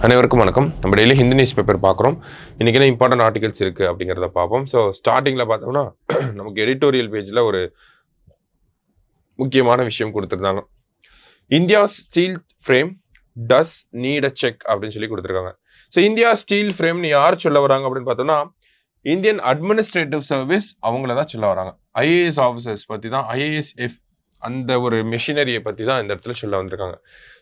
அனைவருக்கும் வணக்கம். நம்ம டெய்லி ஹிந்தி நியூஸ் பேப்பர் பார்க்குறோம். இன்றைக்கி என்ன இம்பார்ட்டன்ட் ஆர்டிகல்ஸ் இருக்குது அப்படிங்கிறத பார்ப்போம். ஸோ ஸ்டார்டிங்கில் பார்த்தோம்னா நமக்கு எடிட்டோரியல் பேஜில் ஒரு முக்கியமான விஷயம் கொடுத்துருந்தாங்க. India steel frame does need a check அப்படின்னு சொல்லி கொடுத்துருக்காங்க. ஸோ இந்தியா ஸ்டீல் ஃப்ரேம்னு யார் சொல்ல வராங்க அப்படின்னு பார்த்தோம்னா இந்தியன் அட்மினிஸ்ட்ரேட்டிவ் சர்வீஸ் அவங்கள தான் சொல்ல வராங்க. ஐஏஎஸ் ஆஃபீஸர்ஸ் பற்றி தான், ஐஏஎஸ் அந்த ஒரு மெஷினரியை பற்றி தான் இந்த இடத்துல சொல்ல வந்திருக்காங்க.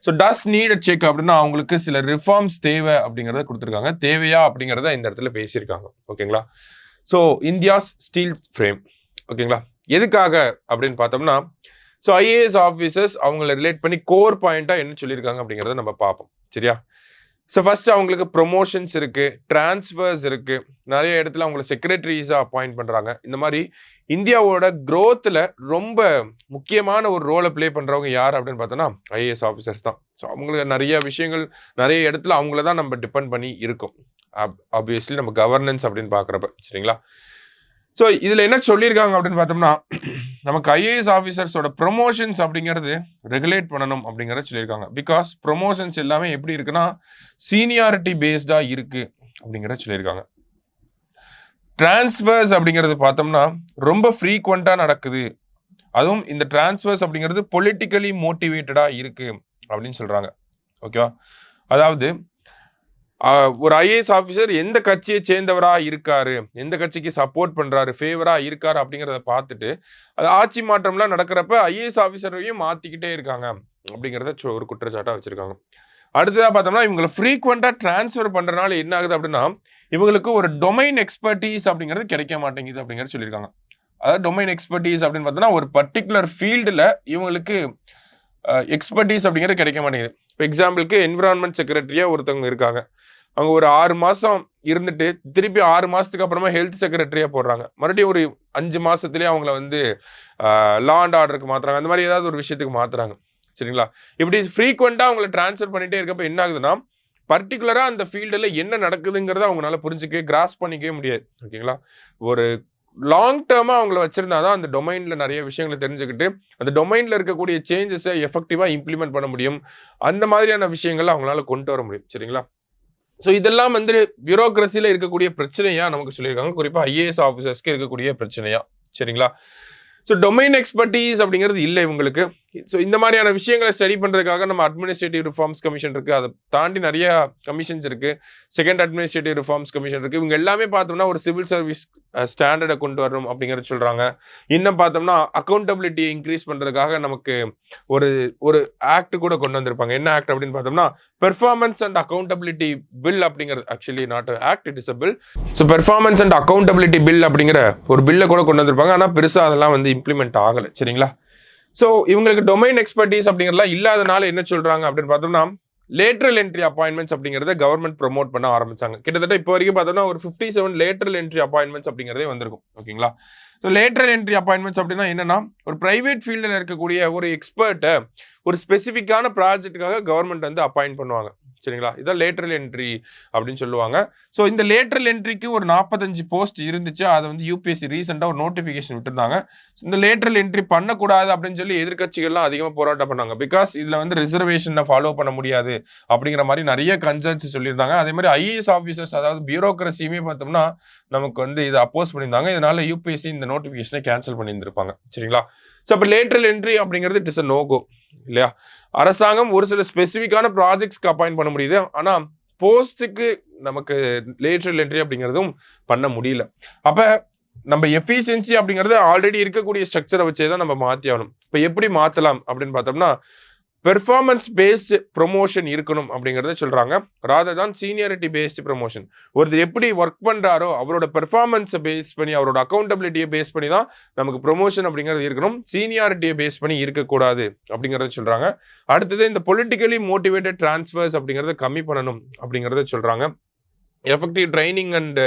So does need a check அப்படின்னா அவங்களுக்கு சில ரிஃபார்ம்ஸ் தேவை அப்படிங்கிறத கொடுத்துருக்காங்க. தேவையா அப்படிங்கிறத இந்த இடத்துல பேசியிருக்காங்க. ஓகேங்களா? ஸோ இந்தியாஸ் ஸ்டீல் ஃப்ரேம், ஓகேங்களா, எதுக்காக அப்படின்னு பார்த்தோம்னா ஸோ ஐஏஎஸ் ஆஃபீஸர்ஸ் அவங்கள ரிலேட் பண்ணி கோர் பாயிண்டாக என்ன சொல்லியிருக்காங்க அப்படிங்கிறத நம்ம பார்ப்போம். சரியா? ஸோ ஃபர்ஸ்ட் அவங்களுக்கு ப்ரொமோஷன்ஸ் இருக்குது, டிரான்ஸ்ஃபர்ஸ் இருக்குது, நிறைய இடத்துல அவங்கள செக்ரட்டரிஸாக அப்பாயிண்ட் பண்ணுறாங்க. இந்த மாதிரி இந்தியாவோட க்ரோத்தில் ரொம்ப முக்கியமான ஒரு ரோலை ப்ளே பண்ணுறவங்க யார் அப்படின்னு பார்த்தோன்னா ஐஏஎஸ் ஆஃபீஸர்ஸ் தான். ஸோ அவங்களுக்கு நிறைய விஷயங்கள், நிறைய இடத்துல அவங்கள தான் நம்ம டிபெண்ட் பண்ணி இருக்கோம். ஆப்வியஸ்லி நம்ம கவர்னன்ஸ் அப்படின்னு பார்க்குறப்ப. சரிங்களா? ஸோ இதில் என்ன சொல்லியிருக்காங்க அப்படின்னு பார்த்தோம்னா நமக்கு ஐஏஎஸ் ஆஃபீஸர்ஸோட ப்ரொமோஷன்ஸ் அப்படிங்கிறது ரெகுலேட் பண்ணணும் அப்படிங்கிறத சொல்லியிருக்காங்க. பிகாஸ் ப்ரொமோஷன்ஸ் எல்லாமே எப்படி இருக்குன்னா சீனியாரிட்டி பேஸ்டாக இருக்குது அப்படிங்கிறத சொல்லியிருக்காங்க. டிரான்ஸ்ஃபர்ஸ் அப்படிங்கிறது பார்த்தோம்னா ரொம்ப ஃப்ரீக்வெண்ட்டாக நடக்குது. அதுவும் இந்த டிரான்ஸ்ஃபர்ஸ் அப்படிங்கிறது பொலிட்டிக்கலி மோட்டிவேட்டடாக இருக்குது அப்படின்னு சொல்கிறாங்க. ஓகேவா? அதாவது ஒரு ஐஏஎஸ் ஆஃபீஸர் எந்த கட்சியை சேர்ந்தவராக இருக்காரு, எந்த கட்சிக்கு சப்போர்ட் பண்ணுறாரு, ஃபேவராக இருக்காரு அப்படிங்கிறத பார்த்துட்டு அது ஆட்சி மாற்றம்லாம் நடக்கிறப்ப ஐஏஎஸ் ஆஃபீஸரையும் மாற்றிக்கிட்டே இருக்காங்க அப்படிங்கிறத ஒரு குற்றச்சாட்டாக வச்சுருக்காங்க. அடுத்ததாக பார்த்தோம்னா இவங்களை ஃப்ரீக்வெண்ட்டாக டிரான்ஸ்ஃபர் பண்ணுறதுனால என்ன ஆகுது அப்படின்னா இவங்களுக்கு ஒரு டொமைன் எக்ஸ்பர்டீஸ் அப்படிங்கிறது கிடைக்க மாட்டேங்குது அப்படிங்கிறது சொல்லியிருக்காங்க. அதாவது டொமைன் எக்ஸ்பர்டீஸ் அப்படின்னு பார்த்தோம்னா ஒரு பர்டிகுலர் ஃபீல்டில் இவங்களுக்கு எக்ஸ்பர்டீஸ் அப்படிங்கிறது கிடைக்க மாட்டேங்குது. இப்போ எக்ஸாம்பிளுக்கு என்விரான்மெண்ட் செக்ரட்டரியாக ஒருத்தவங்க இருக்காங்க. அவங்க ஒரு 6 மாதம் இருந்துட்டு திருப்பி 6 மாதத்துக்கு அப்புறமா ஹெல்த் செக்ரட்டரியாக போடுறாங்க. மறுபடியும் ஒரு 5 மாதத்துலேயே அவங்கள வந்து லா அண்ட் ஆர்டருக்கு மாற்றுறாங்க. அந்த மாதிரி ஏதாவது ஒரு விஷயத்துக்கு மாற்றுறாங்க. சரிங்களா? இப்படி ஃப்ரீக்வெண்ட்டாக அவங்கள ட்ரான்ஸ்ஃபர் பண்ணிகிட்டே இருக்கப்போ என்ன ஆகுதுன்னா பர்டிகுலராக அந்த ஃபீல்டில் என்ன நடக்குதுங்கிறத அவங்களால புரிஞ்சுக்கவே கிராஸ் பண்ணிக்கவே முடியாது. ஓகேங்களா? ஒரு லாங் டேர்மாக அவங்கள வச்சுருந்தா தான் அந்த டொமைனில் நிறைய விஷயங்களை தெரிஞ்சுக்கிட்டு அந்த டொமைனில் இருக்கக்கூடிய சேஞ்சஸை எஃபெக்டிவாக இம்ப்ளிமெண்ட் பண்ண முடியும். அந்த மாதிரியான விஷயங்களை அவங்களால கொண்டு வர முடியும். சரிங்களா? ஸோ இதெல்லாம் வந்து பியூரோக்ரஸியில் இருக்கக்கூடிய பிரச்சனையா நமக்கு சொல்லியிருக்காங்க. குறிப்பாக ஐஏஎஸ் ஆஃபீஸர்ஸ்க்கு இருக்கக்கூடிய பிரச்சனையா. சரிங்களா? ஸோ டொமைன் எக்ஸ்பர்டீஸ் அப்படிங்கிறது இல்லை இவங்களுக்கு. ஸோ இந்த மாதிரியான விஷயங்களை ஸ்டடி பண்ணுறதுக்காக நம்ம அட்மினிஸ்ட்ரேட்டிவ் ரிஃபார்ம்ஸ் கமிஷன் இருக்குது. அதை தாண்டி நிறைய கமிஷன்ஸ் இருக்குது. செகண்ட் அட்மினிஸ்ட்ரேட்டிவ் ரிஃபார்ம்ஸ் கமிஷன் இருக்குது. இவங்க எல்லாமே பார்த்தோம்னா ஒரு சிவில் சர்வீஸ் ஸ்டாண்டர்டை கொண்டு வரணும் அப்படிங்கிறத சொல்கிறாங்க. இன்னும் பார்த்தோம்னா அக்கௌண்டபிலிட்டியை இன்க்ரீஸ் பண்ணுறதுக்காக நமக்கு ஒரு ஒரு ஆக்ட் கூட கொண்டு வந்திருப்பாங்க. என்ன ஆக்ட் அப்படின்னு பார்த்தோம்னா பெர்ஃபார்மன்ஸ் அண்ட் அக்கௌண்டபிலிட்டி பில் அப்படிங்கிறது. Actually not act, it is a bill. So performance and accountability bill அப்படிங்கிற ஒரு பில்லை கூட கொண்டு வந்திருப்பாங்க. ஆனால் பெருசாக அதெல்லாம் வந்து இம்ப்ளிமெண்ட் ஆகலை. சரிங்களா? ஸோ இவங்களுக்கு டொமைன் எக்ஸ்பர்டீஸ் அப்படிங்கிறதுலாம் இல்லாதனால என்ன சொல்கிறாங்க அப்படின்னு பார்த்தோம்னா லேட்ரல் என்ட்ரி அப்பாயின்மெண்ட்ஸ் அப்படிங்கிறத கவர்மெண்ட் ப்ரொமோட் பண்ண ஆரம்பிச்சாங்க. கிட்டத்தட்ட இப்போ வரைக்கும் பார்த்தோம்னா ஒரு 57 லேட்ரல் என்ட்ரி அப்பாயின்மெண்ட்ஸ் அப்படிங்கிறதே வந்திருக்கும். ஓகேங்களா? ஸோ லேட்ரல் என்ட்ரி அப்பாயின்மெண்ட்ஸ் அப்படின்னா என்னன்னா ஒரு ப்ரைவேட் ஃபீல்டில் இருக்கக்கூடிய ஒரு எக்ஸ்பர்ட்டை ஒரு ஸ்பெசிஃபிக்கான ப்ராஜெக்ட்டுக்காக கவர்மெண்ட் வந்து அப்பாயின்ட் பண்ணுவாங்க. சரிங்களா? இதான் லேட்ரல் என்ட்ரி அப்படின்னு சொல்லுவாங்க. ஸோ இந்த லேட்ரல் என்ட்ரிக்கு ஒரு 45 போஸ்ட் இருந்துச்சு. அதை வந்து யூபிஎஸ்சி ரீசெண்டாக ஒரு நோட்டிஃபிகேஷன் விட்டுருந்தாங்க. இந்த லேட்ரல் என்ட்ரி பண்ணக்கூடாது அப்படின்னு சொல்லி எதிர்கட்சிகள்லாம் அதிகமாக போராட்டம் பண்ணாங்க. பிகாஸ் இதில் வந்து ரிசர்வேஷனை ஃபாலோ பண்ண முடியாது அப்படிங்கிற மாதிரி நிறைய கன்சர்ன்ஸ் சொல்லியிருந்தாங்க. அதே மாதிரி ஐஏஎஸ் ஆஃபீஸர்ஸ் அதாவது பியூரோக்ரஸியுமே பார்த்தோம்னா நமக்கு வந்து இதை அப்போஸ் பண்ணியிருந்தாங்க. இதனால யூபிஎஸ்சி இந்த நோட்டிஃபிகேஷனை கேன்சல் பண்ணியிருந்திருப்பாங்க. சரிங்களா? ஸோ அப்போ லேட்ரல் என்ட்ரி அப்படிங்கிறது இட் இஸ் அ நோகோ இல்லையா? அரசாங்கம் ஒரு சில ஸ்பெசிஃபிக்கான ப்ராஜெக்ட்ஸ்க்கு அப்பாயிண்ட் பண்ண முடியுது. ஆனால் போஸ்ட்டுக்கு நமக்கு லேட்ரல் என்ட்ரி அப்படிங்கிறதும் பண்ண முடியல. அப்போ நம்ம எஃபிஷியன்சி அப்படிங்கிறது ஆல்ரெடி இருக்கக்கூடிய ஸ்ட்ரக்சரை வச்சே தான் நம்ம மாற்றி ஆகணும். இப்போ எப்படி மாற்றலாம் அப்படின்னு பார்த்தோம்னா பெர்ஃபார்மன்ஸ் பேஸ்டு ப்ரொமோஷன் இருக்கணும் அப்படிங்கிறத சொல்கிறாங்க. ராதர் தான் சீனியாரிட்டி பேஸ்டு ப்ரொமோஷன். ஒருத்தர் எப்படி ஒர்க் பண்ணுறாரோ அவரோட பெர்ஃபார்மன்ஸை பேஸ் பண்ணி அவரோட அக்கௌண்டபிலிட்டியை பேஸ் பண்ணி தான் நமக்கு ப்ரொமோஷன் அப்படிங்கிறது இருக்கணும். சீனியாரிட்டியை பேஸ் பண்ணி இருக்கக்கூடாது அப்படிங்கிறத சொல்கிறாங்க. அடுத்தது இந்த பொலிட்டிக்கலி மோட்டிவேட்டட் டிரான்ஸ்ஃபர்ஸ் அப்படிங்கிறத கம்மி பண்ணணும் அப்படிங்கிறத சொல்கிறாங்க. எஃபெக்டிவ் ட்ரைனிங் அண்ட்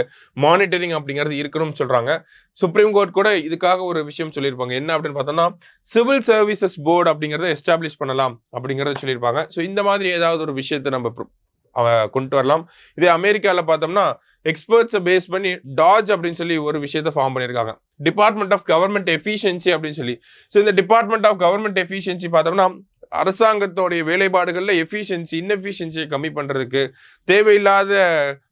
மானிட்டரிங் அப்படிங்கிறது இருக்கணும்னு சொல்கிறாங்க. சுப்ரீம் கோர்ட் கூட இதுக்காக ஒரு விஷயம் சொல்லியிருப்பாங்க. என்ன அப்படின்னு பார்த்தோம்னா சிவில் சர்வீசஸ் போர்டு அப்படிங்கிறத எஸ்டாப்ளிஷ் பண்ணலாம் அப்படிங்கிறத சொல்லியிருப்பாங்க. ஸோ இந்த மாதிரி ஏதாவது ஒரு விஷயத்தை நம்ம கொண்டு வரலாம். இதே அமெரிக்காவில் பார்த்தோம்னா எக்ஸ்பர்ட்ஸை பேஸ் பண்ணி டாஜ் அப்படின்னு சொல்லி ஒரு விஷயத்தை ஃபார்ம் பண்ணியிருக்காங்க. டிபார்ட்மெண்ட் ஆஃப் கவர்மெண்ட் எஃபிஷியன்சி அப்படின்னு சொல்லி. ஸோ இந்த டிபார்ட்மெண்ட் ஆஃப் கவர்மெண்ட் எஃபிஷியன்சி பார்த்தோம்னா அரசாங்கத்தோடைய வேலைப்பாடுகளில் இன்எஃபிஷியன்சியை கம்மி பண்ணுறதுக்கு, தேவையில்லாத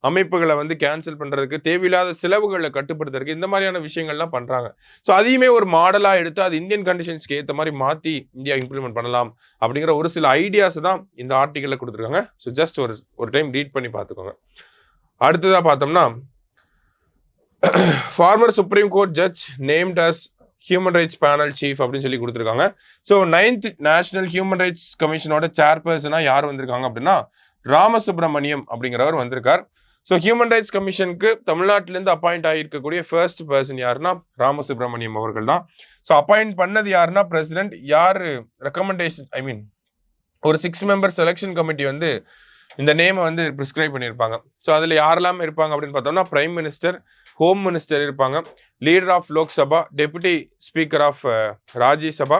அமைப்புகளை வந்து கேன்சல் பண்ணுறதுக்கு, தேவையில்லாத செலவுகளை கட்டுப்படுத்துறதுக்கு இந்த மாதிரியான விஷயங்கள்லாம் பண்ணுறாங்க. ஸோ அதையுமே ஒரு மாடலாக எடுத்து அது இந்தியன் கண்டிஷன்ஸ்க்கு ஏற்ற மாதிரி மாற்றி இந்தியா இம்ப்ளிமெண்ட் பண்ணலாம் அப்படிங்கிற ஒரு சில ஐடியாஸ் தான் இந்த ஆர்டிக்கலில் கொடுத்துருக்காங்க. ஸோ ஜஸ்ட் ஒரு டைம் ரீட் பண்ணி பார்த்துக்கோங்க. அடுத்ததாக பார்த்தோம்னா, former Supreme Court judge named as human rights panel chief அப்படின்னு சொல்லி கொடுத்துருக்காங்க. So 9th national human rights கமிஷனோட சேர்பர்சனாக யார் வந்திருக்காங்க அப்படின்னா ராமசுப்ரமணியம் அப்படிங்கிறவர் வந்திருக்கார். ஸோ ஹியூமன் ரைட்ஸ் கமிஷனுக்கு தமிழ்நாட்டிலேருந்து அப்பாயிண்ட் ஆகியிருக்கக்கூடிய ஃபர்ஸ்ட் பர்சன் யாருன்னா ராமசுப்ரமணியம் அவர்கள் தான். ஸோ அப்பாயிண்ட் பண்ணது யாருன்னா பிரசிடென்ட். யார் ரெக்கமெண்டேஷன் ஒரு 6 மெம்பர் செலெக்ஷன் கமிட்டி வந்து இந்த நேமை வந்து ப்ரிஸ்கிரைப் பண்ணியிருப்பாங்க. ஸோ அதில் யாரெல்லாம் இருப்பாங்க அப்படின்னு பார்த்தோம்னா பிரைம் மினிஸ்டர், ஹோம் மினிஸ்டர் இருப்பாங்க, leader of Lok Sabha, deputy speaker of Rajya Sabha.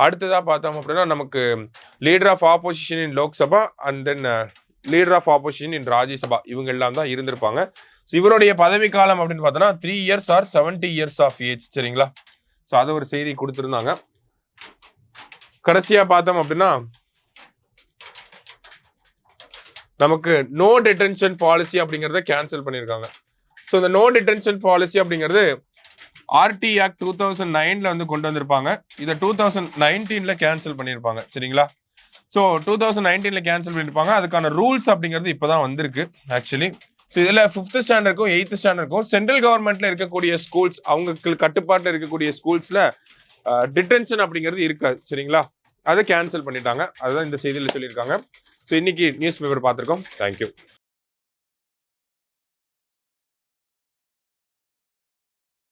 அடுத்ததாக பார்த்தோம் அப்படின்னா நமக்கு leader of opposition in Lok Sabha and then leader of opposition in Rajya Sabha இவங்க எல்லாம் தான் இருந்திருப்பாங்க. ஸோ இவருடைய பதவி காலம் அப்படின்னு பார்த்தோன்னா 3 years or 70 years of age. சரிங்களா? ஸோ அதை ஒரு செய்தி கொடுத்துருந்தாங்க. கடைசியாக பார்த்தோம் அப்படின்னா நமக்கு நோ டிடென்ஷன் பாலிசி அப்படிங்கிறத கேன்சல் பண்ணியிருக்காங்க. ஸோ இந்த நோ டிடென்ஷன் பாலிசி அப்படிங்கிறது ஆர்டி ஆக்ட் 2009 வந்து கொண்டு வந்திருப்பாங்க. இதை 2019 கேன்சல் பண்ணியிருப்பாங்க. சரிங்களா? ஸோ 2019 கேன்சல் பண்ணியிருப்பாங்க. அதுக்கான ரூல்ஸ் அப்படிங்கிறது இப்போ தான் வந்திருக்கு ஆக்சுவலி. ஸோ இதில் 5th ஸ்டாண்டர்டுக்கும் 8th ஸ்டாண்டர்டுக்கும் சென்ட்ரல் கவர்மெண்ட்டில் இருக்கக்கூடிய ஸ்கூல்ஸ், அவங்களுக்கு கட்டுப்பாட்டில் இருக்கக்கூடிய ஸ்கூல்ஸில் டிடென்ஷன் அப்படிங்கிறது இருக்காது. சரிங்களா? அதை கேன்சல் பண்ணிட்டாங்க. அதுதான் இந்த செய்தியில் சொல்லியிருக்காங்க. ஸோ இன்னைக்கு நியூஸ் பேப்பர் பார்த்துருக்கோம். தேங்க்யூ.